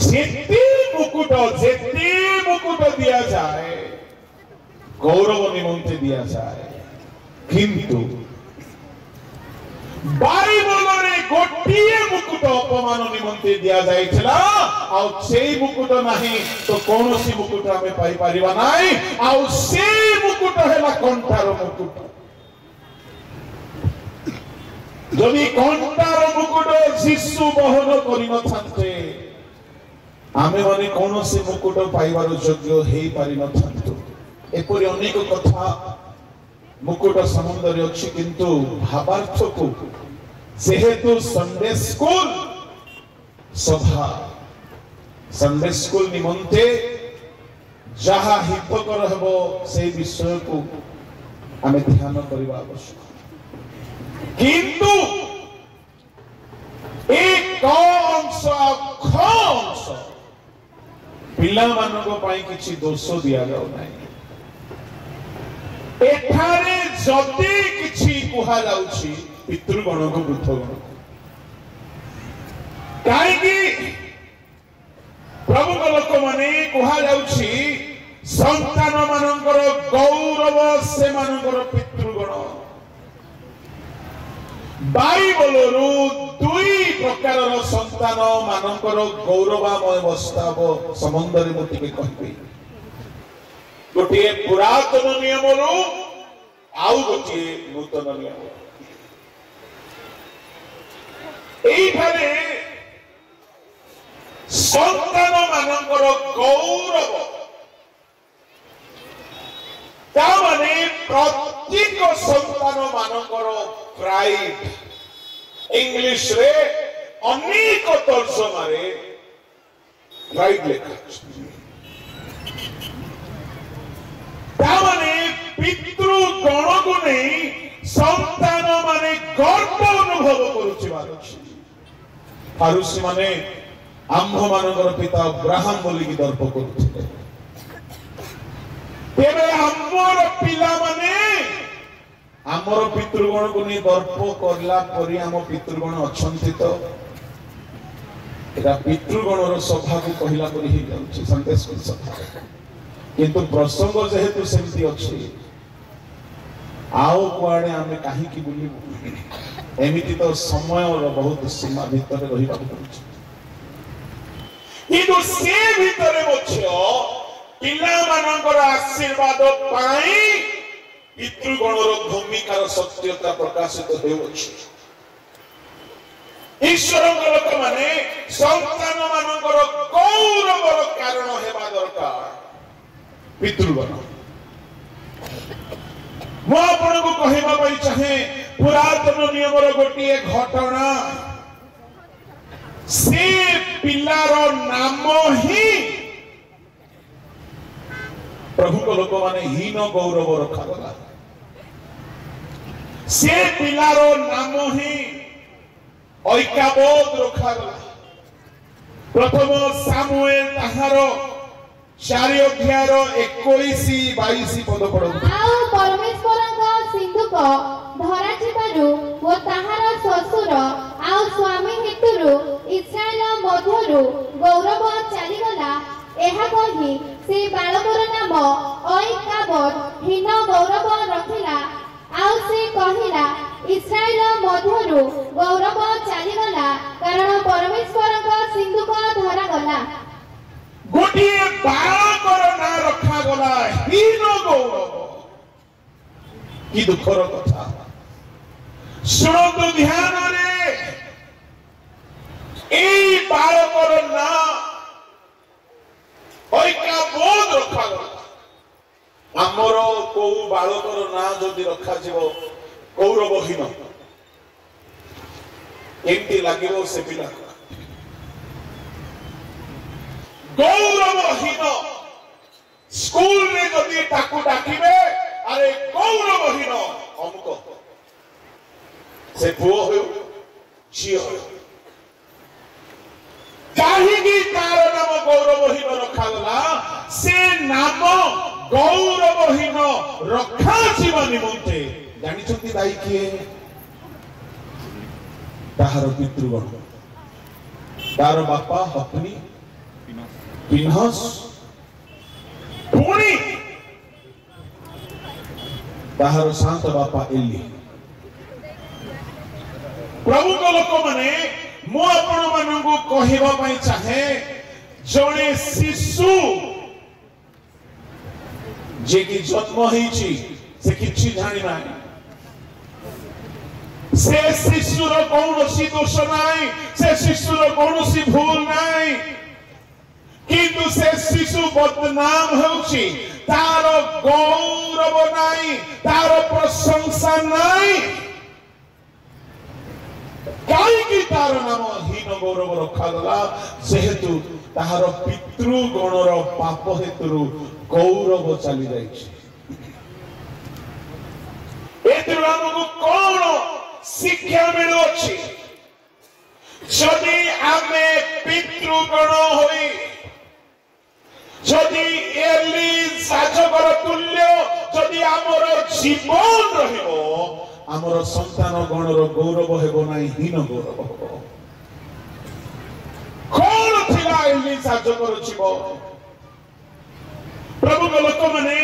जेती मुकुट दिया जाए गौरव निमंते दिया जाए किंतु बाइबल रे गोटिए मुकुट अपमान निमंते दिया जाइछला आ सेई मुकुट नाही तो कोनोसी मुकुट हमें पाई परिबा नाही आ सेई मुकुट हैला कंठार मुकुट जदि कंठार मुकुट शिशु बहन करि न थांते आमे माने कोनोसी मुकुट पाइबार योग्य हेई पारि न थांतो एपरि अनेक कथा मुकुट समुद्र अच्छी किंतु भावार्थ को जेहेतु संडे स्कूल सभा संडे स्कूल निमंते जहा हितकर हेबो से विषय को आमे ध्यान करबा आवश्यक किंतु एक अंश खंश पिला मानको पाई किछि दोष दिया जाउ नाही एठारे जदि किछि कुहा जाउछि पितृगण को वृद्धगण काहेकि प्रभु लोक माने कुहा जाउछि संतान मानकर गौरव से मानकर पितृगण बाइबल रु दुई प्रकार संतान मानकर गौरवमय वास्तव संबंध रे मोटिके कहबे गोटे पुरातन नियम रु आउ गोटे नूतन नियम एइठारे संतान मानकर गौरव ता माने प्रत्येक संतान मानकर प्राइड इंग्लिश रे अनेक तर्जमा रे प्राइड लेखा तामाने पितृगण को नहीं संतान माने गर्व अनुभव करुछि फारूसी माने आम्भ मानकर पिता अब्राहम बोली की दर्प करुथिले तेरे हमर पिला माने हमर पितृगण को नहीं दर्प करला परी हम पितृगण अछंती तो एटा पितृगण रो सभा को कहला परी ही जाउछि संदेश को सभा किंतु प्रसंग जेहेतु सेमती अच्छी आओ कुआड़े आमे काहे की बुलिबु एमिति तो समय और बहुत सीमा भीतर रहिबा पड़ुछि किंतु से भीतर मध्य पिला मानकर आशीर्वाद पाई पितृगण रो भूमिकार सत्यता प्रकाशित हेउछि ईश्वर लोक माने संतान मानकर गौरवर कारण हेबा दरकार पितृगण मु आपण को कहबा पई चाहे पुरातन नियम रो गोटिए घटना से पिलार नाम ही प्रभु को लोक माने हीन गौरव रखा गला से पिलार नाम ही ऐक्यबोध रखा गला प्रथम सामुएल ताहार 4 अध्याय 21-22 पद पढो आउ परमेश्वरଙ୍କ सिंधुक धरा जिबारु ओ ताहार ससुर आउ स्वामी हेतुरु इस्राएल मध्यरु गौरव चली गला एहा कहि से बालकर नाम ऐक्यबोध हीन गौरव रखिला आउ से कहिला इस्राएल मध्यरु गौरव चली गला कारण परमेश्वरଙ୍କ सिंधुक धरा गला गोटिए बालकर ना रखा गला हीन गौरव की दुखर कथा शुणु ध्यान रे एई बालकर ना ऐक्यबोध रखा गला आमर को बालकर ना जदि रखा जीवो गौरवहीन एमती लागिवो से पिला गौरवहीन स्कूल में जदि ताकू डाकिबे अरे गौरवहीन अमुक से पुओ हो झियो हो काहीकि तार नाम गौरवहीन रखा गला से नाम गौरवहीन रखा जीवा निमंते जानि छथि दाई किए ताहार पितृगण तार बापा हपनी पिनहस पुणी ताहार शांत बापा एली प्रभु को लोक माने मु आपण मानकु कहिबा पई चाहे जणे शिशु जे कि जन्म होईची से किछि जानि नाही से शिशुर कौनसी दोष नाही से शिशुर कौनसी भूल नाही किंतु से शिशु बदनाम होउची तार गौरव नाही तार प्रशंसा नाही काईकि तार नाम हीन गौरव रखा गला जेहेतु ताहार पितृगणर पाप हेतु गौरव चली जाइछि एतुर हमकु कोन शिक्षा मिलुछि जदि आमे पितृगण होई जदि एली साजकर तुल्य जदि आमर जीवन रहिबो आमर संतान गणर गौरव हेबो नाही हीन गौरव हेबो कोन थिला एली साजकर जीवन प्रभु को लोक माने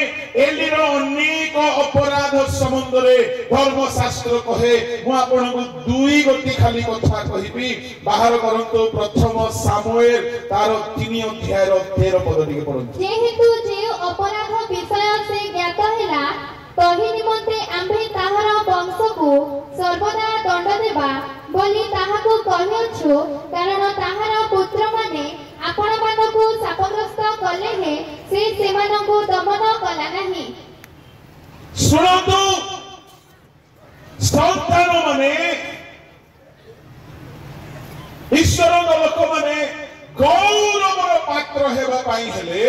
एलीर अनेक अपराध संबंधरे धर्मशास्त्र कहे मु आपनको दुई गोटी खाली कथा कहिबी बाहर करंतो प्रथम सामुएल तार 3 अध्याय 13 पद टिके पढंतु जेहेतु जे अपराध विषय से ज्ञात हैला तहि निमंते आम्भे ताहार वंशको सर्वदा दंड देबा बोली ताहाको कहियछु कारण ताहार पुत्र माने आपण मानको शापग्रस्त कले हे से सेमानको दमन कला नाही सुनतु संतान माने ईश्वर लोक माने गौरवर पात्र हेबा पाई हेले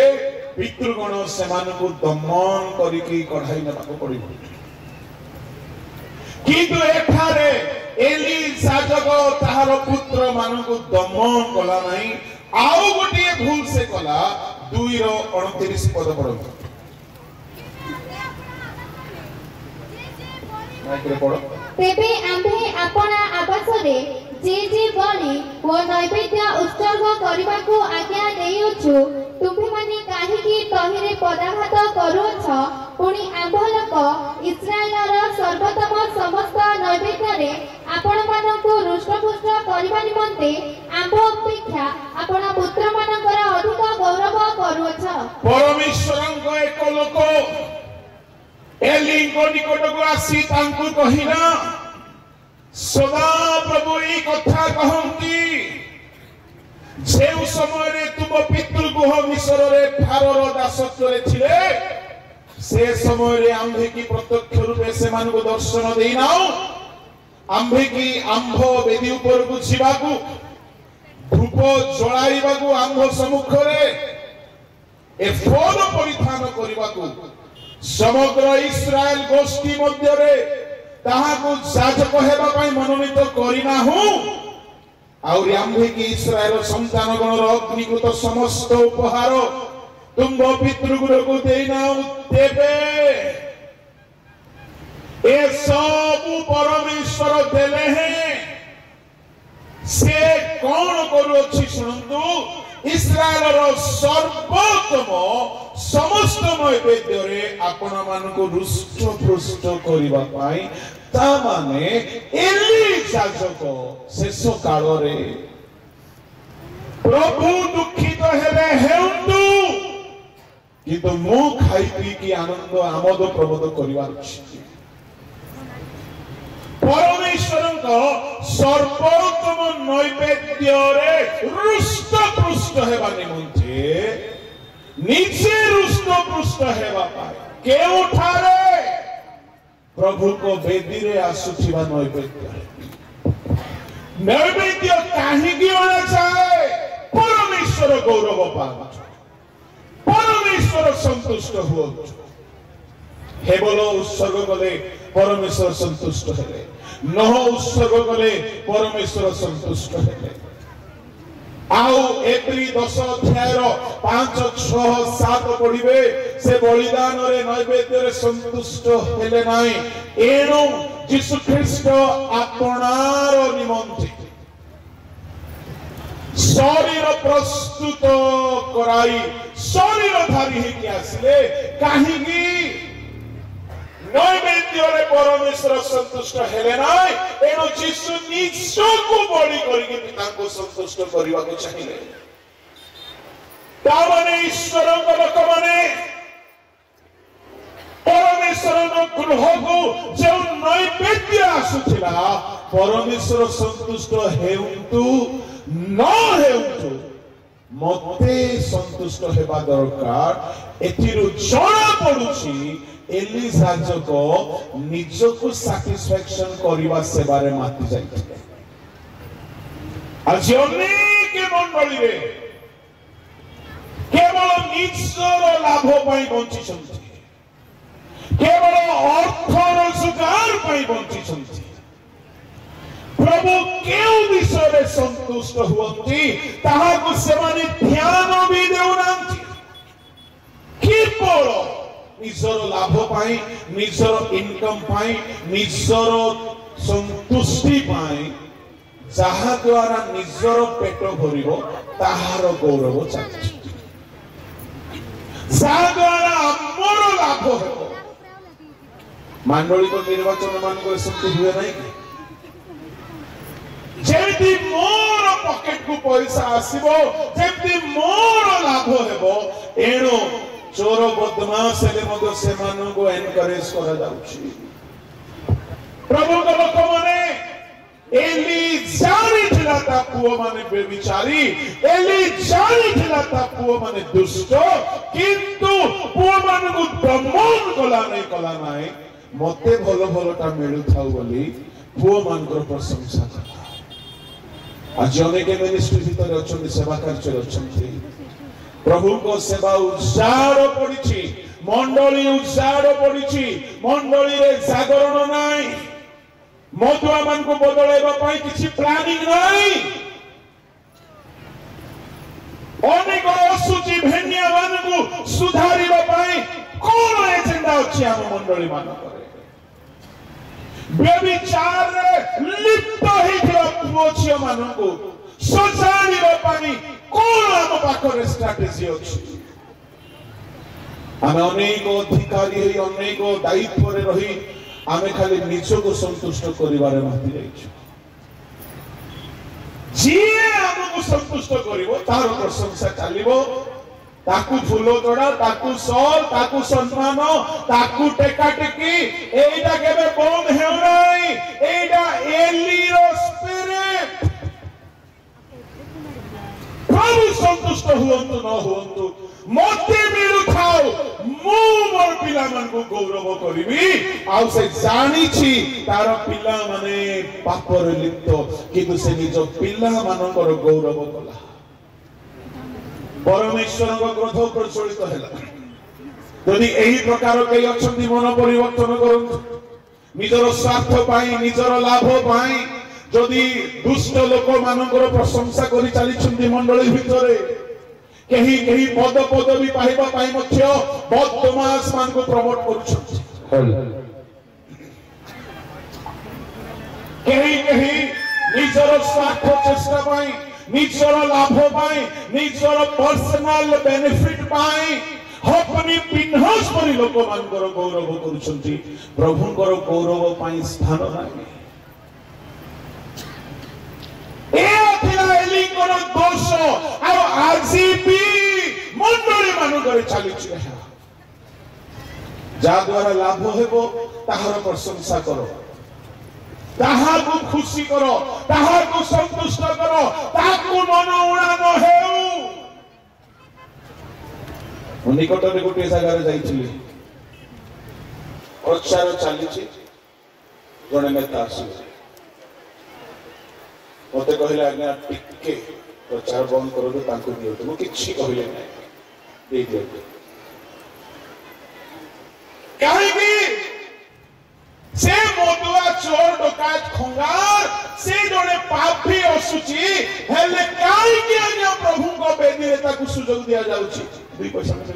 पितृगण सेमानको दमन करिकि कढाई नबाको पड़िबो किंतु एठारे एली साजक ताहार पुत्र मानको दमन कला नाही आउ गोटे भूल से कला 2:29 पद पढो माइकरे पढो तेबे आम्भे आपणा आवासरे जे बलि ओ नैवेद्य उत्सर्ग करबाको आज्ञा देइछु तुम्भे माने काहेकि तहिरे पदाघात करूछ पुणी आम्भ लोक इस्राएलर सर्वोत्तम समस्त नैवेद्यरे आपण मानकु रुष्टपुष्ट करबा निमंते आम्भ अपेक्षा आपण पुत्र मानकर अधिक गौरव करूछ परमेश्वरଙ୍କ ଏକ ଲୋକ एलीଙ୍କ निकटକୁ आसी तांकु कहिना सदा प्रभु ई कथा कहंती जेउ समय रे तुम पितृगुह मिस्र रे फारोर दासत्व रे थिले से समय रे आंभे की प्रत्यक्ष रूपे से मानको दर्शन देइनाओ आंभे की आंभ वेदी ऊपर को छिबाकू धूप जळाइबाकू आंभ सम्मुख रे एफोद परिधान करिबाकू समग्र इस्राएल गोष्ठी मध्य रे ताहाकू जाजक हेबा पई मनोनीत करिना हूं और आंभे की इस्राएल संतान गणर अग्निकृत समस्त उपहार तुम पितृगुरु को देना तेबे ए सब परमेश्वर देले हैं से कौन करू अछि सुनंतु इस्राएल सर्वोत्तम समस्त नैवेद्य रे आपण मानको रुष्ट पृष्ट करिबा पाई ता माने एली जाजक शेष काल रे प्रभु दुखित हेले हेउंतु किंतु मु खाई पी की आनंद आमोद प्रमोद करिवार अछि परमेश्वरଙ୍କ सर्वोत्तम नैवेद्य रे रुष्ट पृष्ट हेबा निमंते नीचे रुष्ट पृष्ठ हेबा पाए केउठारे प्रभु को वेदी रे आसुथिबा नैवेद्य काहे की होना चाहे परमेश्वर गौरव पाउछ परमेश्वर संतुष्ट हो हे बोलो उत्सर्ग कले परमेश्वर संतुष्ट हेले नह उत्सर्ग कले परमेश्वर संतुष्ट हेले आउ एप्री 10 अध्याय 5 6 7 पढ़िबे से बलिदान रे नैवेद्य रे संतुष्ट हेले नाही एणु यीशु ख्रीष्ट आपणार निमंते शरीर प्रस्तुत कराई शरीरधारी होकर आसिले कहीं नैवेद्य परमेश्वर संतुष्ट हेले ना एणु जीशु निजको बलि करके पिता को संतुष्ट करने को चाहिए ताने ईश्वर लोक मैंने परमेश्वर गृह को जो नैवेद्य आसुला परमेश्वर संतुष्ट हेउंतु न हेउंतु मते संतुष्ट हेबा दरकार एथिरु जणा पडुछि एलिजा जको निजको सैटिस्फैक्शन करिवा सेबारे माति जाइथिले आज अनेक मंडली रे केवल निजर लाभ पाई बंची छथि केवल अर्थ रोजगार पाई बंची छथि प्रभु केउ विषय संतुष्ट हुअंती ताहाकु सेमाने ध्यान भी देउनांती केवल निजर लाभ पाई निजर इनकम पाई निजर संतुष्टि पाई जहा द्वारा निजर पेट भरिबो ताहार गौरव चाहि जहा द्वारा हमर लाभ हो मंडली को निर्वाचन मान को संतुष्ट हुए नहीं जेमती मोर पॉकेट को पैसा आसीबो जेमती मोर लाभ हेबो एणो चोर बदमाश हेले मग से मानु को एनकरेज करा जाउछि प्रभु को लोक माने एली जानी थिला ता पुओ माने बेविचारी एली जानी थिला ता पुओ माने दुष्ट किंतु पुओ मान को दमन कला नाही मते भलो भलोटा मिलु थाउ बोली पुओ मान को प्रशंसा कला आज अनेक मिनिस्ट्री भीतर अच्छे सेवा कार्य अच्छे प्रभु को सेवा उजाड़ पड़ी मंडली उजाड़ पड़ी मंडली रे जागरण नाई मधुआ मान को बदलैबा किसी प्लानिंग नाई अनेक असुची भेनिया मान को सुधारिबा कौन एजेंडा अच्छी आम मंडली मान व्यभिचार लिप्त होइथिबा पुओ झियो मानकु सजाड़िबा पानी कोन आम पाखरे स्ट्रेटजी अछि आमे अनेक अधिकारी होई अनेक दायित्व रे रही आमे खाली निजको संतुष्ट करिबारे माति जाइछु जिए हमकु संतुष्ट करिवो तार प्रशंसा चालिबो ताकू फूलो तोड़ा ताकू सॉल ताकू सम्मान ताकू टेका टेकी एइटा केबे बंद हेउ नाही एइटा एलीरो स्पिरिट प्रभु संतुष्ट हुअंतु न हुअंतु मते मिलु थाउ मु मोर पिला मन को गौरव करिवि आउ से जानी छी तार पिला माने पापर लिप्त किंतु से निज पिला मानकर गौरव कला परमेश्वर क्रोध प्रचलित है यदि यही प्रकार कई अच्छा मन परिवर्तन करंतु निजर स्वार्थ पाई निजर लाभ पाई जदि दुष्ट लोक मानकर प्रशंसा करि चली मंडली भितर कहीं कहीं पद पदवी पाइबा पाई मध्य बदमाश मान को प्रमोट करुछथि कहीं कहीं निजर स्वार्थ चेष्टा पाई निजर लाभ पाई निजर पर्सनल बेनिफिट पाई अपनी पिन्हस परि लोक मानकर गौरव करुछथि प्रभुंकर गौरव पाई स्थान नाही ए अथिला एली कोन दोष आ आजी भी मंडली मानकर चली छी जा द्वारा लाभ हेबो ताहार प्रशंसा करो ताहाकु खुशी करो ताहाकु संतुष्ट करो ताकु मन उड़ा न हेउ निकट रे गोटे जगह रे जाइथिले प्रचार चली छी जने नेता आसी मते कहले आज्ञा टिके प्रचार बंद करो तांको दियो तो किछि कहले नै दे दियो काहे की से मोदुआ चोर डकायत खंगार से जने पापी असुची हेले काई के अन्य प्रभु को बेदी रे ताकु सुजोग दिया जाउची दुई पैसा में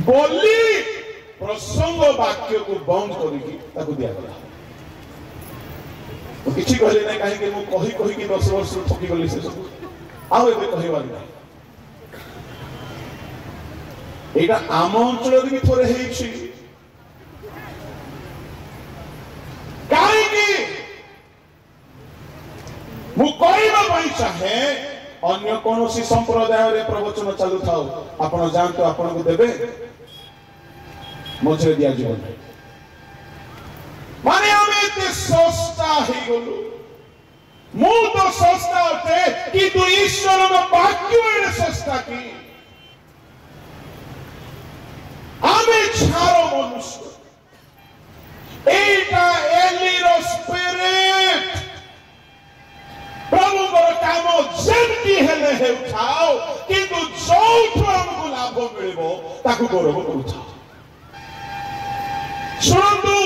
बोली प्रसंग वाक्य को बंद करिकी ताकु दिया गला किसी कहले ना कहीं मु कही कही कि 10 वर्ष थकी गली से सब आउ एबे कहबार ना एटा आम अंचल भी थोड़े हेछि कहीं मु कहबा पई चाहे अन्य कोनोसी संप्रदाय रे प्रवचन चालू थाओ आपण जानतो आपण को देबे मझे दिया जीवन माने हमें इतने सस्ता ही गलु मु तो सस्ता होते कि तू ईश्वर में वाक्य में सस्ता की हमें छारो मनुष्य एटा एलिरो स्पिरिट प्रभु को काम जेमती हेले हे उठाओ किंतु जोठो हमको लाभ मिलबो ताकू गौरव करूथा शुणु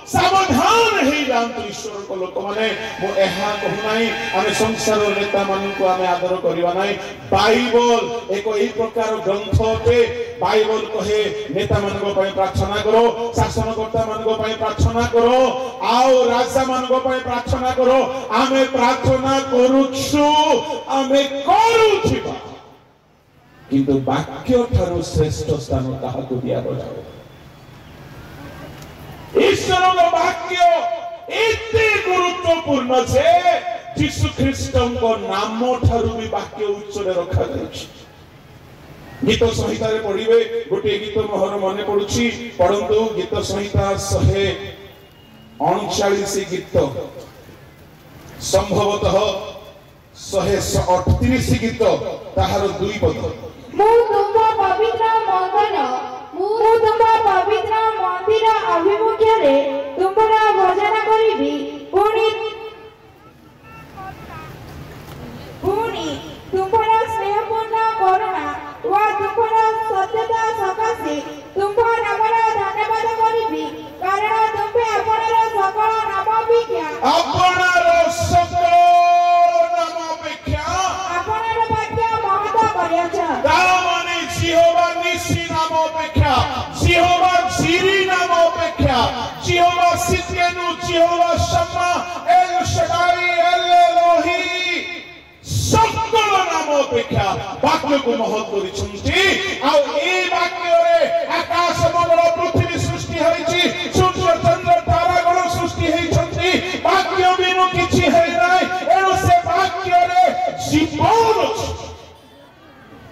सावधान ही जानतु ईश्वर को लोक माने मो एहा कहू नाही आमे संसार नेता मान को आमे आदर करिवा नाही बाइबल एको एई प्रकार ग्रंथ पे बाइबल कहे नेता मान को पय प्रार्थना करो शासनकर्ता मान को पय प्रार्थना करो आओ राजा मान को पय प्रार्थना करो आमे प्रार्थना करूछु आमे करूथिबा किंतु वाक्य थारो श्रेष्ठ स्थान ताहा को दिया जाओ ईश्वर वाक्य एते गुरुत्वपूर्ण जे यीशु ख्रीष्ट को नाम ठारू भी वाक्य उच्च रखा जायछि गीत संहिता रे पढिबे गोटे गीत मोहर मने पडुछि परंतु गीत संहिता 139 गीत संभवतः 138 गीत ताहार दुई पद मु तुम पवित्र मंदिर अभिमुख्य रे तुमरा भजन करिबी पुणी तुमरा स्नेहपूर्ण करुणा व तुमरा सत्यता सकाशे तुम नामर धन्यवाद करिबी कारण तुमे अपनर सकल नाम अपेक्षा अपनर वाक्य महत करियछ तामाने जिहोवा निसी नाम अपेक्षा जिहोवा जिरी नाम अपेक्षा जिहोवा सित्केनु जिहोवा शम्मा एल शदाई एल एलोही सकल नाम अपेक्षा वाक्य को महत करिछंती आ ए वाक्य रे आकाश मंडल पृथ्वी सृष्टि होईची सूर्य चंद्र तारागण सृष्टि होईछंती वाक्य बिनु किछि है नै एनो से वाक्य रे जीवन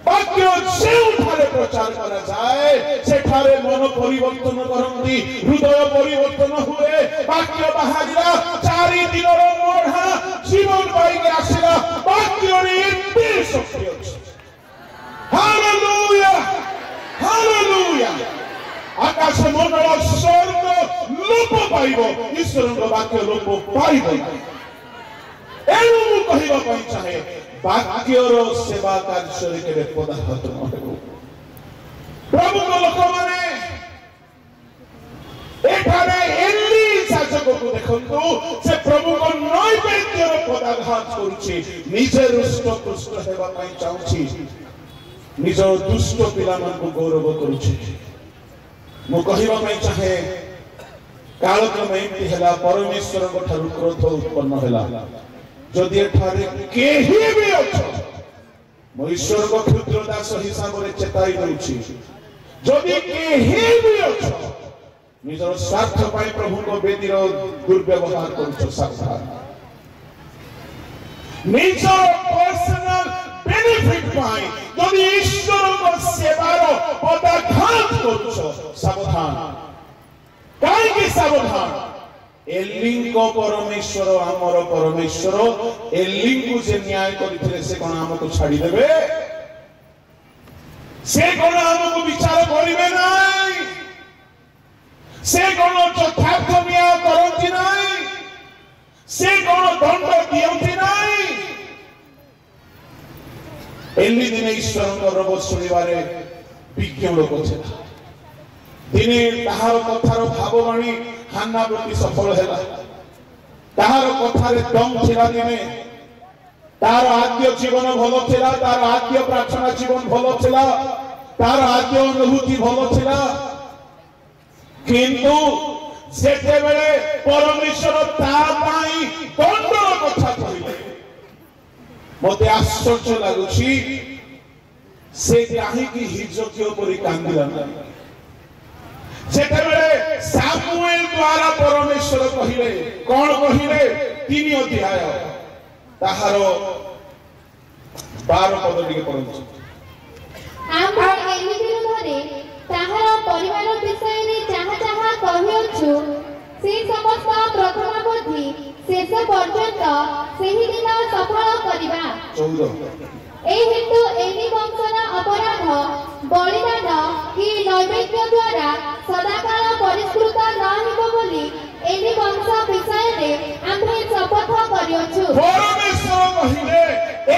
वाक्य जेउठारे प्रचार करा जाए सेठारे मन परिवर्तन करंती हृदय परिवर्तन हुए वाक्य बाहरिला 4 दिनर मोढ़ा जीवन पाइके आसिला वाक्य रे एते शक्ति अछि हालेलुया हालेलुया आकाश मंडल स्वर्ग लोप पाइबो ईश्वर वाक्य लोप पाइबो एनु कहिबा पई चाहे वाक्यर सेवा कार्य के पदार्थ न हेबो प्रभु को लोक माने एठारे एली शासक को देखंतु से प्रभु को नैवेद्य पदाघात करूछि निजे रुष्ट पुष्ट हेबा पई चाहूछि निज दुष्ट पिला मन को गौरव करूछि मु कहिबा पई चाहे कालक्रम एमती हला परमेश्वर को ठारू क्रोध उत्पन्न हला जदि एठारे केही भी अछ मो ईश्वर को क्षुद्र दास हिसाब रे चेताई दउछि जदि केही भी अछ निजर स्वार्थ पाई प्रभु को बेदीर दुर्व्यवहार करूछ सावधान निजर पर्सनल बेनिफिट पाई जदि ईश्वर को सेवार पदाघात करूछ सावधान काई की सावधान एलिंग परमेश्वर आमर परमेश्वर एलिंग जे न्याय करथिले से कोन हमको छाडी देबे से कोन हमको विचार करिवे नाही से कोन यथार्थ न्याय करंती नाही से कोन दंड दियंती नाही एली दिने ईश्वर रब सुनिबारे विज्ञ लोक छला दिने ताहार कथार भाववाणी हान्ना प्रति सफल हैला ताहार कथारे दम थिला दिने तार आद्य जीवन भलो थिला तार आद्य प्रार्थना जीवन भलो थिला तार आद्य अनुभूति भलो थिला किंतु ଯେତେବେଳେ ପରମେଶ୍ୱର ତା ପାଇଁ ଦଣ୍ଡର କଥା କହିଲେ ମତେ ଆଶ୍ଚର୍ଯ୍ୟ ଲାଗୁଛି ସେ କାହିଁକି ହିଜକିୟ ପରି କାନ୍ଦିଲା ନାହିଁ। ଯେତେବେଳେ ସାମୁଏଲ ଦ୍ୱାରା ପରମେଶ୍ୱର କହିଲେ କଣ କହିଲେ 3 ଅଧ୍ୟାୟ ତାହାର 12 ପଦ ଟିକେ ପଢନ୍ତୁ। ଆମେ ଏଲି ବିରୁଦ୍ଧରେ ତାହାର ପରିବାର ବିଷୟରେ ଯାହା ଯାହା କହିଅଛୁ ସେ ସମସ୍ତ ପ୍ରଥମାବଧି ଶେଷ ପର୍ଯ୍ୟନ୍ତ ସେହି ଦିନ ସଫଳ କରିବା। 14 এই হেতু এলি বংশর অপরাধ বলিদান কি নৈবেদ্য দ্বারা সদাকাল পরিষ্কৃত ন ହେବ ବୋଲି এলি বংশ বিষয়ে ଆମେ শপথ କରିଅଛୁ। ପରମେଶ୍ୱର କହିଲେ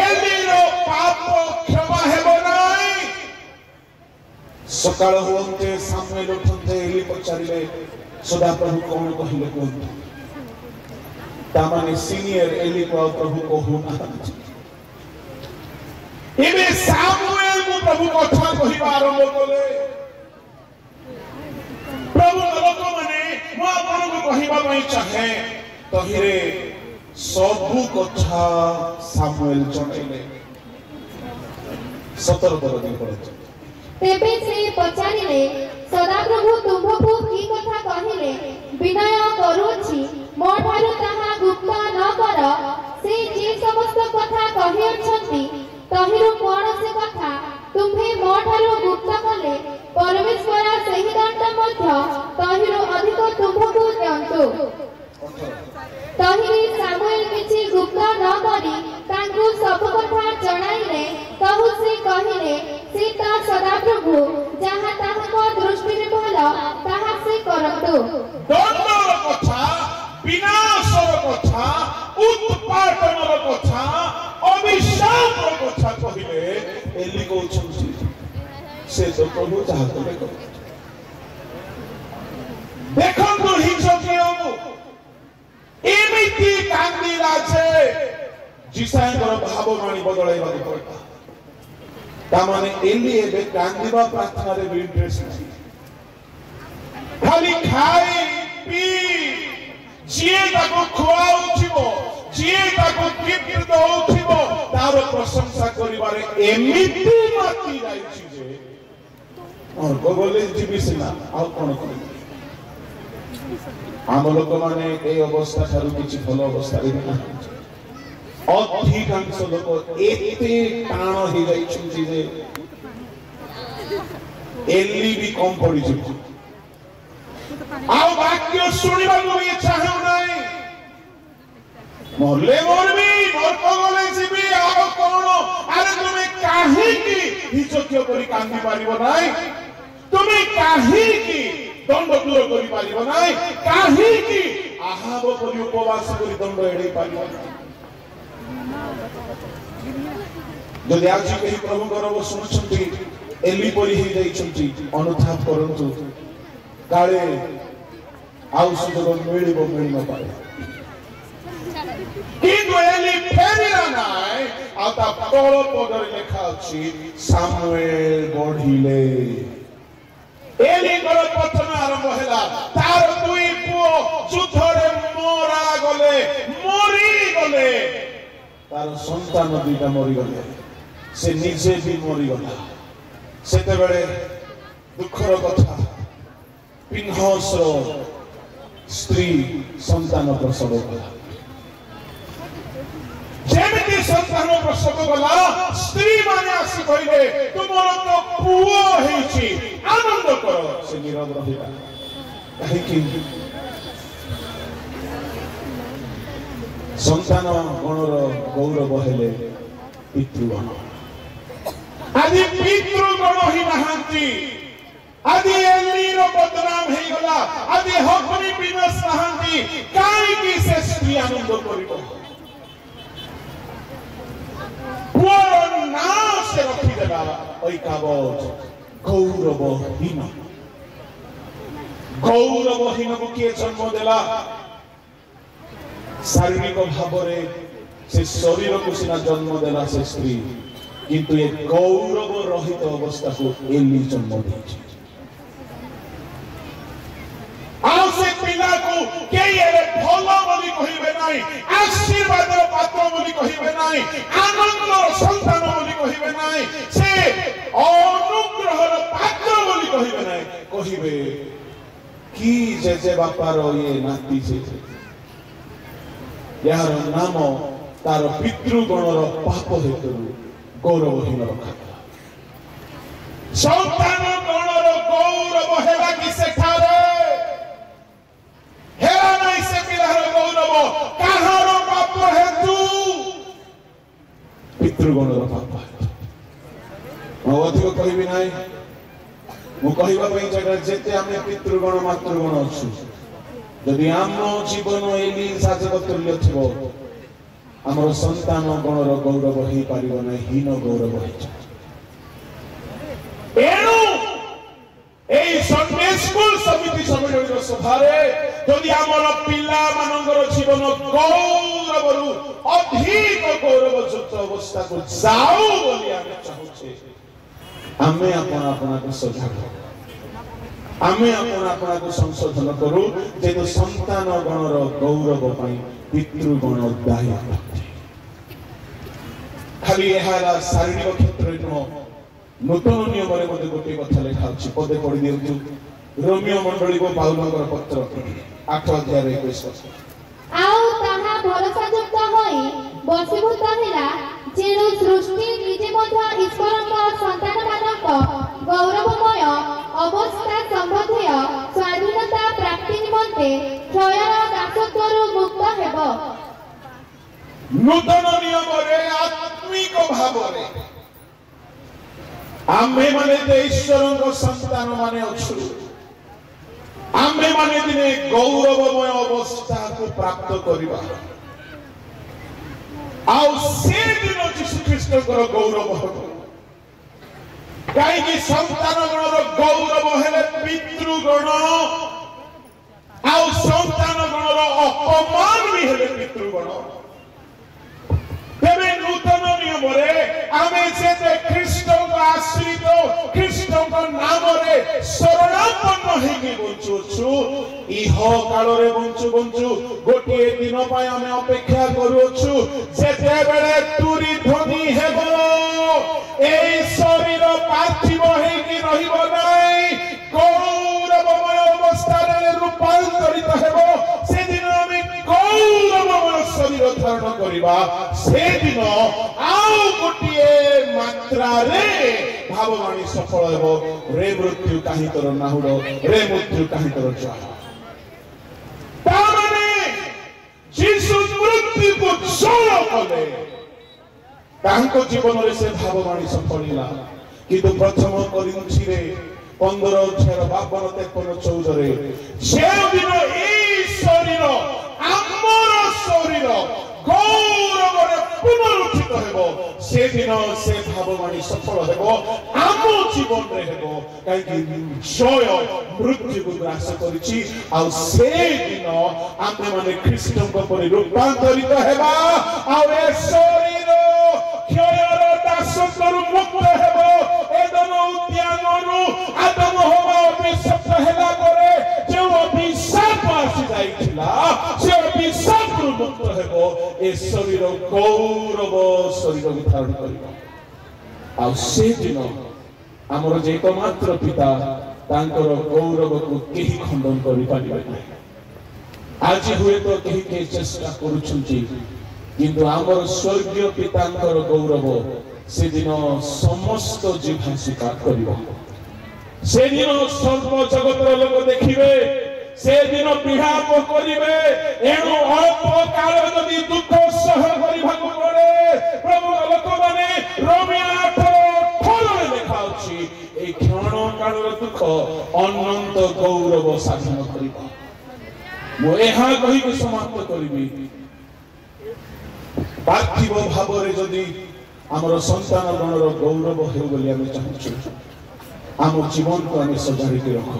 ଏଲିର ପାପ କ୍ଷମା ହେବ ନାହିଁ। ସକାଳ ହୁଅନ୍ତେ ସାମୁଏଲ ଉଠନ୍ତେ ଏଲି ପଚାରିଲେ ସଦାପ୍ରଭୁ କଣ କହିଲେ କୁହନ୍ତୁ। ତାମାନେ ସିନିୟର ଏଲିକୁ ଆଉ ପ୍ରଭୁ କହୁନାହାନ୍ତି। ଏବେ ସାମୁଏଲ କୁ ପ୍ରଭୁ କଥା କହିବା ଆରମ୍ଭ କଲେ। ପ୍ରଭୁ ଲୋକମାନେ ମୁଁ ଆପଣଙ୍କୁ କହିବା ପାଇଁ ଚାହେଁ ତହିଁରେ ସବୁ କଥା ସାମୁଏଲ ଜଣାଇଲେ। 17 ପଦ দিয়ে পড়েছে। ତେବେ ସେ ପଚାରିଲେ ସଦାପ୍ରଭୁ ତୁମ୍ଭକୁ କି କଥା କହିଲେ ବିନୟ କରୁଅଛି ମୋ ଠାରୁ ତାହା ଗୁପ୍ତ ନ କର। ସେ ଯେ ସମସ୍ତ କଥା କହିଅଛନ୍ତି ତହିଁରୁ କୌଣସି କଥା ତୁମ୍ଭେ ମୋ ଠାରୁ ଗୁପ୍ତ କଲେ ପରମେଶ୍ୱର ସେହି ଦଣ୍ଡ ମଧ୍ୟ ତହିଁରୁ ଅଧିକ ତୁମ୍ଭକୁ ଦିଅନ୍ତୁ। ତହିଁରେ ସାମୁଏଲ କିଛି ଗୁପ୍ତ ନ କରି ତାଙ୍କୁ ସବୁ କଥା ଜଣାଇଲେ। ତହୁ ସେ କହିଲେ ସେ ତ ସଦାପ୍ରଭୁ ଯାହା ତାହାଙ୍କ ଦୃଷ୍ଟିରେ ଭଲ ତାହା ସେ କରନ୍ତୁ। ଦଣ୍ଡର କଥା, ବିନାଶର କଥା, ଉତ୍ପାଟନର କଥା, ଅଭିଶାପର କଥା କହିଲେ ଏଲି କହୁଛନ୍ତି ସେ ତ ପ୍ରଭୁ ଯାହା କଲେ କରନ୍ତୁ। ଦେଖନ୍ତୁ ହିଜକିୟକୁ ଏମିତି କାନ୍ଦିଲା ଯେ ଯିଶାଙ୍କର ଭାବବାଣୀ ବଦଳାଇବାକୁ ପଡ଼ିଲା। ତାମାନେ ଏଲି ଏବେ କାନ୍ଦିବା ପ୍ରାର୍ଥନାରେ ବି ଇଣ୍ଟରେଷ୍ଟ ନାହିଁ। ଖାଲି ଖାଇ ପିଇ ଯିଏ ତାକୁ ଖୁଆଉଥିବ ଯିଏ ତାକୁ ଗିଫ୍ଟ ଦଉଥିବ ତାର ପ୍ରଶଂସା କରିବାରେ ଏମିତି ମାତି ଯାଇଛି ଯେ ଅର୍କ ଗଲେ ଯିବି ସିନା ଆଉ କଣ କରିବି। ଆମ ଲୋକମାନେ এই ଅବସ୍ଥା ଠାରୁ କିଛି ଭଲ ଅବସ୍ଥାରେ ନାହାନ୍ତି। ଅଧିକାଂଶ ଲୋକ ଏତେ ଟାଣ ହେଇଯାଇଛନ୍ତି ଯେ ଏଲି ବି କମ ପଡିଯିବ। ଆଉ ବାକ୍ୟ ଶୁଣିବାକୁ ବି ଇଚ୍ଛା ହେଉନାହିଁ। ମରଲେ ମରବି ନର୍କ ଗଲେ ଯିବି ଆଉ କଣ। ଆରେ ତୁମେ କାହିଁକି ହିଜକିୟ କରି କାନ୍ଦି ପାରିବ ନାହିଁ? ତୁମେ କାହିଁକି ଦଣ୍ଡ ଦୂର କରିପାରିବ ନାହିଁ? କାହିଁକି ଆହାବ ପରି ଉପବାସ କରି ଦଣ୍ଡ ଏଡ଼େଇ ପାରିବ ନାହିଁ? ଯଦି ଆଜି କେହି ପ୍ରଭୁଙ୍କର ଶୁଣୁଛନ୍ତି ଏଲି ପରି ହେଇଯାଇଛନ୍ତି ଅନୁତାପ କରନ୍ତୁ। କାଳେ ଆଉ ସୁଯୋଗ ମିଳିବ ମିଳି ନପାରେ। କିନ୍ତୁ ଏଲି ଫେରିଲା ନାହିଁ। ଆଉ ତା ତଳ ପଦରେ ଲେଖା ଅଛି ସାମୁଏଲ ବଢିଲେ। ଏଲିଙ୍କର ପତନ ଆରମ୍ଭ ହେଲା। ତାର 2 ପୁଅ ଯୁଦ୍ଧରେ ମରିଗଲେ। ତାର ସନ୍ତାନ 2ଟା ମରିଗଲେ। ସେ ନିଜେ ବି ମରିଗଲା। ସେତେବେଳେ ଦୁଃଖର କଥା ପିନ୍ହସର ସ୍ତ୍ରୀ ସନ୍ତାନ ପ୍ରସବ କଲା। ଯେମିତି ସନ୍ତାନ ପ୍ରସବ କଲା ସ୍ତ୍ରୀ ମାନେ ଆସି କହିଲେ ତୁମର ତ ପୁଅ ହେଇଛି ଆନନ୍ଦ କର। ସେ ନୀରବ ରହିଲା। କାହିଁକି? ସନ୍ତାନ ଗଣର ଗୌରବ ହେଲେ ପିତୃଗଣ। ଆଜି ପିତୃଗଣ ହିଁ ନାହାନ୍ତି। ଆଜି ଏଲିର ବଦନାମ ହେଇଗଲା। ଆଜି ହକନି ବିନାଶ ନାହାନ୍ତି। କାହିଁକି ସେ ସ୍ତ୍ରୀ ଆନନ୍ଦ କରିବ? ପୁଅର ନାଁ ସେ ରଖିଦେଲା ଐକାବତ ଗୌରବହୀନ। ଗୌରବହୀନକୁ କିଏ ଜନ୍ମ ଦେଲା? ଶାରୀରିକ ଭାବରେ ସେ ଶରୀରକୁ ସିନା ଜନ୍ମ ଦେଲା ସେ ସ୍ତ୍ରୀ, କିନ୍ତୁ ଏ ଗୌରବ ରହିତ ଅବସ୍ଥାକୁ ଏଲି ଜନ୍ମ ଦେଇଛି। ଆଉ ସେ ପିଲା নাই, আনন্দর সন্তান বলি কহিবে নাই, সে অনুগ্রহর পাত্র বলি কহিবে নাই, কহিবে কি জেজে বাপার ইয়ে নাতি জেজে, যাହାର ନାମ ତାର ପିତୃଗଣର ପାପ ହେତୁ ଗୌରବହୀନ ରଖାଗଲା। ସନ୍ତାନ ଗଣର ଗୌରବ ହେଲା କି ସେଠାରେ ହେଲା ନାହିଁ ସେ ପିଲାର ଗୌରବ କାହାର ପାପ ହେତୁ? ପିତୃଗଣର ପାପ ହେତୁ। ମୁଁ ଅଧିକ କହିବି ନାହିଁ, ମୁଁ କହିବା ପାଇଁ ଜାଗା ଯେତେ ଆମେ ପିତୃଗଣ ମାତୃଗଣ ଅଛୁ, ଯଦି ଆମ ଜୀବନ ଏଲି ସାଜକ ତୁଲ୍ୟ ଥିବ, ଆମର ସନ୍ତାନ ଗଣର ଗୌରବ ହେଇପାରିବ ନାହିଁ, ହୀନ ଗୌରବ ହେଇଯିବ। ଏଣୁ এই সন্ডে স্কুল সমিতি সম্মেলনের সভারে যদি আমার পিলামানଙ୍କର জীবন গৌরবরু অধিক গৌরবযুক্ত অবস্থাକୁ যাও ବୋଲି ଆମେ ଚାହୁଁଛେ, ଆମେ ଆପଣଙ୍କୁ ସଜାଗ, ଆମେ ଆପଣଙ୍କୁ ସଂଶୋଧନ କରୁ, ଯେହେତୁ ସନ୍ତାନ ଗଣର ଗୌରବ ପାଇଁ ପିତୃଗଣ ଦାୟୀ ଅଟନ୍ତି। ଖାଲି ଏହା ଶାରୀରିକ କ୍ଷେତ୍ରରେ ନୁହଁ, ନୂତନ ନିୟମରେ ମଧ୍ୟ ଗୋଟିଏ କଥା ଲେଖା ଅଛି, ପଦେ ପଢି ଦିଅନ୍ତୁ। ରୋମିଓ ମଣ୍ଡଳୀକୁ ପାଉଲଙ୍କର ପତ୍ର 8 ଅଧ୍ୟାୟ 21 ପଦ। ଆଉ ତାହା ଭରସାଯୁକ୍ତ ହୋଇ ବଶୀଭୂତ ହେଲା, ଯେଣୁ ସୃଷ୍ଟି ନିଜେ ମଧ୍ୟ ଈଶ୍ୱରଙ୍କ ସନ୍ତାନମାନଙ୍କ ଗୌରବମୟ ଅବସ୍ଥା ସମ୍ବନ୍ଧୀୟ ସ୍ୱାଧୀନତା ପ୍ରାପ୍ତି ନିମନ୍ତେ କ୍ଷୟର ଦାସତ୍ୱରୁ ମୁକ୍ତ ହେବ। ନୂତନ ନିୟମରେ ଆତ୍ମିକ ଭାବରେ ଆମେ ମାନେ ଈଶ୍ୱରଙ୍କ ସନ୍ତାନ ମାନେ ଅଛୁ, ଆମେ ମାନେ ଦିନେ ଗୌରବମୟ ଅବସ୍ଥାକୁ ପ୍ରାପ୍ତ କରିବା। ଆଉ ସେ ଦିନ ଯୀଶୁ ଖ୍ରୀଷ୍ଟଙ୍କର ଗୌରବ ହେବ। କାହିଁକି? ସନ୍ତାନ ଗଣର ଗୌରବ ହେଲେ ପିତୃଗଣ, ଆଉ ସନ୍ତାନ ଗଣର ଅପମାନ ବି ହେଲେ ପିତୃଗଣ। ତେବେ ନୂତନ ନିୟମରେ ଆମେ ଯେତେ ଖ୍ରୀଷ୍ଟଙ୍କ ଆଶ୍ରିତ, ଖ୍ରୀଷ୍ଟଙ୍କ ନାମରେ ଶରଣାପନ୍ନ ହେଇକି ବଞ୍ଚୁଅଛୁ, ଇହ କାଳରେ ବଞ୍ଚୁ ବଞ୍ଚୁ ଗୋଟିଏ ଦିନ ପାଇଁ ଆମେ ଅପେକ୍ଷା କରୁଅଛୁ, ଯେତେବେଳେ ତୁରି ଧ୍ୱନି ହେବ, এই শরীর পার্থিব ହେଇକି ରହିବ ନାହିଁ, ଗୌରବମୟ ଅବସ୍ଥାରେ ରୂପାନ୍ତରିତ ହେବ। ସେଦିନ ଆମେ ଗୌରବମୟ ଶରୀର ଧାରଣ କରିବା। ସେଦିନ ଆଉ ଗୋଟିଏ ମାତ୍ରାରେ ଭାବବାଣୀ ସଫଳ ହେବ, ରେ ମୃତ୍ୟୁ କାହିଁ ତୋର ନାହୁଡ଼, ରେ ମୃତ୍ୟୁ କାହିଁ ତୋର ଜୟ। ତାମାନେ ଯୀଶୁ ମୃତ୍ୟୁକୁ ଜୟ କଲେ, ତାଙ୍କ ଜୀବନରେ ସେ ଭାବବାଣୀ ସଫଳିଲା। କିନ୍ତୁ ପ୍ରଥମ କରିନ୍ଥିରେ 15 ଅଧ୍ୟାୟ 52, 53, 14 ଯେଉଁଦିନ ଏଇ ଶରୀର, ଆମର ଶରୀର ଗୌରବରେ ପୁନରୁତ୍ଥିତ ହେବ, ସେଦିନ ସେ ଭାବବାଣୀ ସଫଳ ହେବ, ଆମ ଜୀବନରେ ହେବ। କାହିଁକି? ଜୟ ମୃତ୍ୟୁକୁ ଗ୍ରାସ କରିଛି। ଆଉ ସେଦିନ ଆମେ ମାନେ ଖ୍ରୀଷ୍ଟଙ୍କ ପରି ରୂପାନ୍ତରିତ ହେବା, ଆଉ ଏ ଶରୀର କ୍ଷୟର ଦାସତ୍ୱରୁ ମୁକ୍ତ ହେବ। ଏଦମ ଉଦ୍ୟାନରୁ ଆଦମ ହବା ଅଭିଶପ୍ତ ହେଲା ପରେ ଯେଉଁ ଅଭିଶାପ ଆସି ଯାଇଥିଲା, ସେ ଅଭିଶାପରୁ ମୁକ୍ତ ହେବ। ଏ ଶରୀର ଗୌରବ ଶରୀରକୁ ଧାରଣ କରିବ। ଆଉ ସେଦିନ ଆମର ଯେ ଏକମାତ୍ର ପିତା, ତାଙ୍କର ଗୌରବକୁ କେହି ଖଣ୍ଡନ କରିପାରିବେ ନାହିଁ। ଆଜି ହୁଏତ କେହି କେହି ଚେଷ୍ଟା କରୁଛନ୍ତି, କିନ୍ତୁ ଆମର ସ୍ୱର୍ଗୀୟ ପିତାଙ୍କର ଗୌରବ ସେଦିନ ସମସ୍ତ ଜିହ୍ବା ସ୍ୱୀକାର କରିବ। ସେଦିନ ସର୍ବ ଜଗତର ଲୋକ ଦେଖିବେ, ସେଦିନ ବିଳାପ କରିବେ। ଏଣୁ ଅଳ୍ପ କାଳ ଯଦି ଦୁଃଖ ସହ କରିବାକୁ ପଡେ, ପ୍ରଭୁର ଲୋକମାନେ ରୋମିଓ 8:18 ଲେଖା ଅଛି, এই କ୍ଷଣ କାଳର ଦୁଃଖ ଅନନ୍ତ ଗୌରବ ସାଧନ କରିବ। ମୁଁ ଏହା କହିକି ସମାପ୍ତ କରିବି। ପାର୍ଥିବ ଭାବରେ ଯଦି ଆମର ସନ୍ତାନ ଗଣର ଗୌରବ ହେଉ ବୋଲି ଆମେ ଚାହୁଁଛୁ, ଆମ ଜୀବନକୁ ଆମେ ସଜାଡ଼ିକି ରଖ।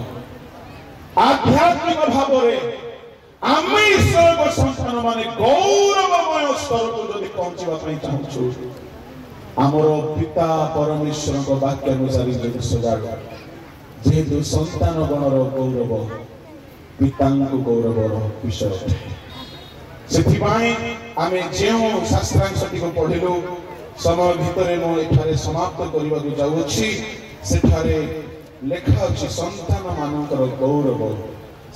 ଆଧ୍ୟାତ୍ମିକ ଭାବରେ ଆମେ ଈଶ୍ୱରଙ୍କ ସନ୍ତାନ ମାନେ ଗୌରବମୟ ସ୍ତରକୁ ଯଦି ପହଞ୍ଚିବା ପାଇଁ ଚାହୁଁଛୁ, ଆମର ପିତା ପରମେଶ୍ୱରଙ୍କ ବାକ୍ୟାନୁସାରୀ ଯଦି ସଜାଡ଼, ଯେହେତୁ ସନ୍ତାନ ଗଣର ଗୌରବ ପିତାଙ୍କୁ ଗୌରବର ବିଷୟ ଅଟେ। ସେଥିପାଇଁ ଆମେ ଯେଉଁ ଶାସ୍ତ୍ରାଂଶଟିକୁ ପଢ଼ିଲୁ ସମୟ ଭିତରେ ମୁଁ ଏଠାରେ ସମାପ୍ତ କରିବାକୁ ଯାଉଅଛି। ସେଠାରେ ଲେଖା ଅଛି ସନ୍ତାନ ମାନଙ୍କର ଗୌରବ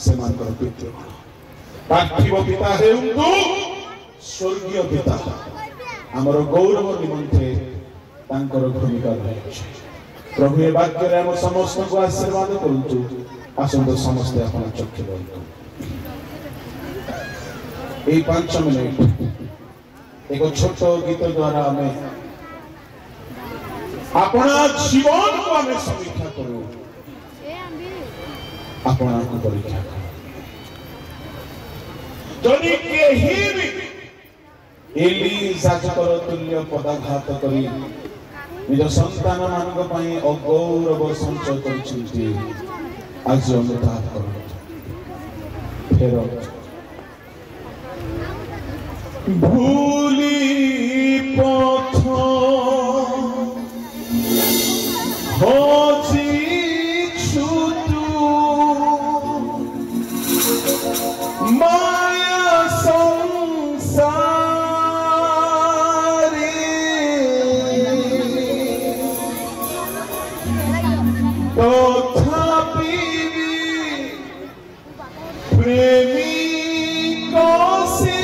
ସେମାନଙ୍କର ପିତୃଗଣ। ପାର୍ଥିବ ପିତା ହେଉନ୍ତୁ ସ୍ୱର୍ଗୀୟ ପିତା ଆମର ଗୌରବ ନିମନ୍ତେ ତାଙ୍କର ଭୂମିକା ରହିଛି। ପ୍ରଭୁ ଏ ବାକ୍ୟରେ ଆମ ସମସ୍ତଙ୍କୁ ଆଶୀର୍ବାଦ କରନ୍ତୁ। ଆସନ୍ତୁ ସମସ୍ତେ ଆପଣ ଚକ୍ଷୁ ବନ୍ଦ এই 5 মিনিট এক ছোট গীত দ্বারা আমি আপনার জীবনকে আমি সমীক্ষা করু আপনার পরীক্ষা করু। যদি কেহি বি এলি যাজকর তুল্য পদাঘাত করি নিজ সন্তান মানক পাই অগৌরব সঞ্চয় করিছেন আজ অনুতাপ করুন ফেরত ভুলি পথ হজিছু তু মায়া সংসারে তথাপি প্রেমিক সে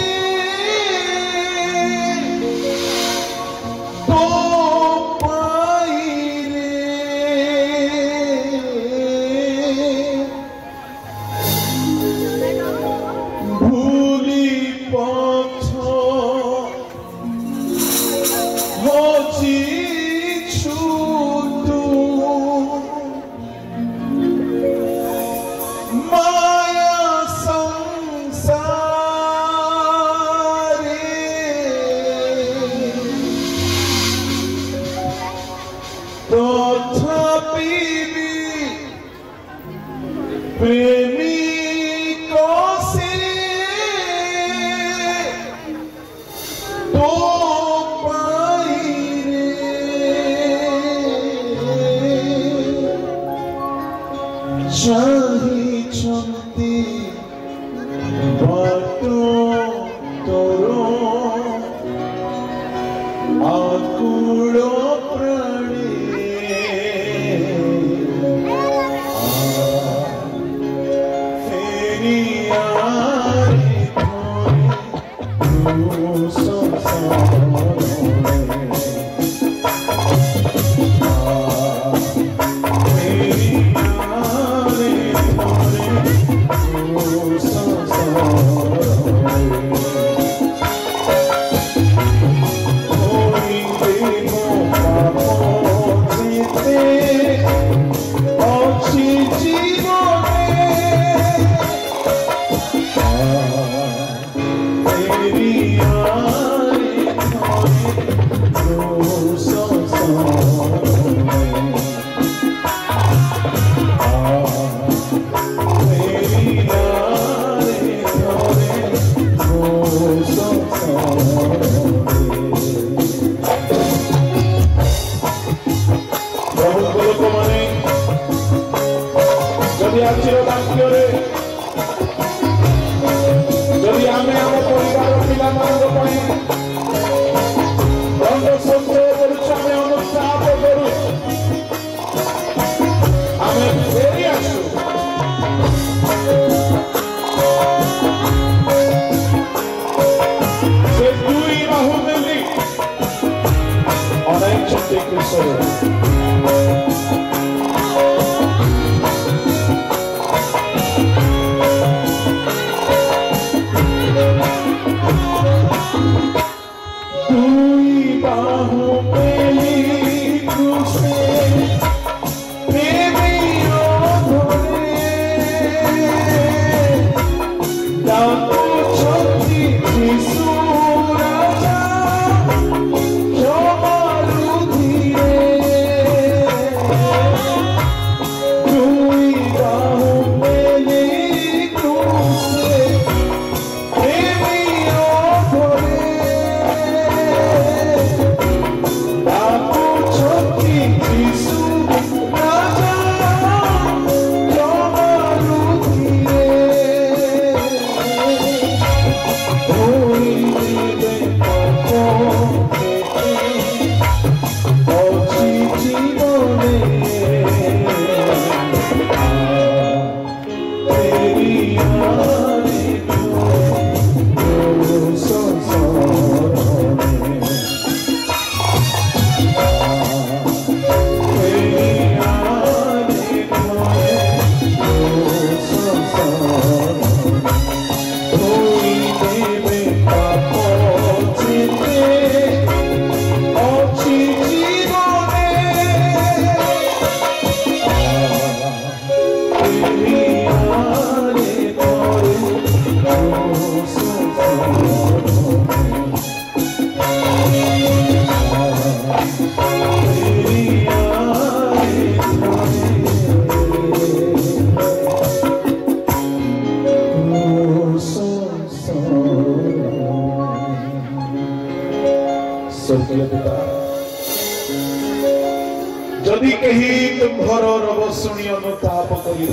जदि कही तुम्भर रब शुणी अनुताप करी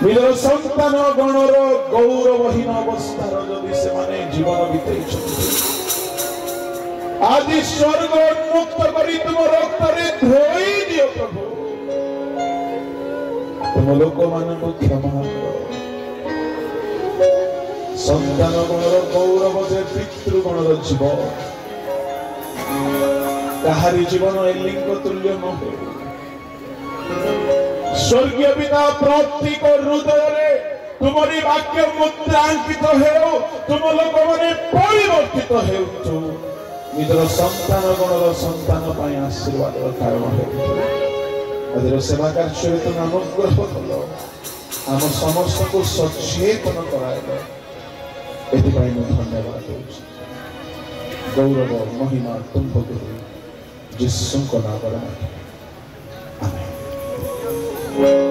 निजर संतान गणर गौरवहीन अवस्थार जदि से माने जीवन बीतई आज स्वर्ग उन्मुक्त करी तुम रक्त धोई दियो प्रभु तुम लोक मान क्षमा संतान गणर गौरव जे पितृगणर जीव ताहारी जीवन लिंग तुल्य न हो स्वर्गीय पिता प्रत्येक हृदय तुम्हारी वाक्य मुद्रांकित हो तुम लोक मैंने परिवर्तित हो निजर संतान गणर संतान आशीर्वाद कारण आज सेवा कार्य तुम अनुग्रह कल आम समस्त को सचेतन कराइल एपाई धन्यवाद गौरव महिमा तुम्हें जीसु नाम आमेन।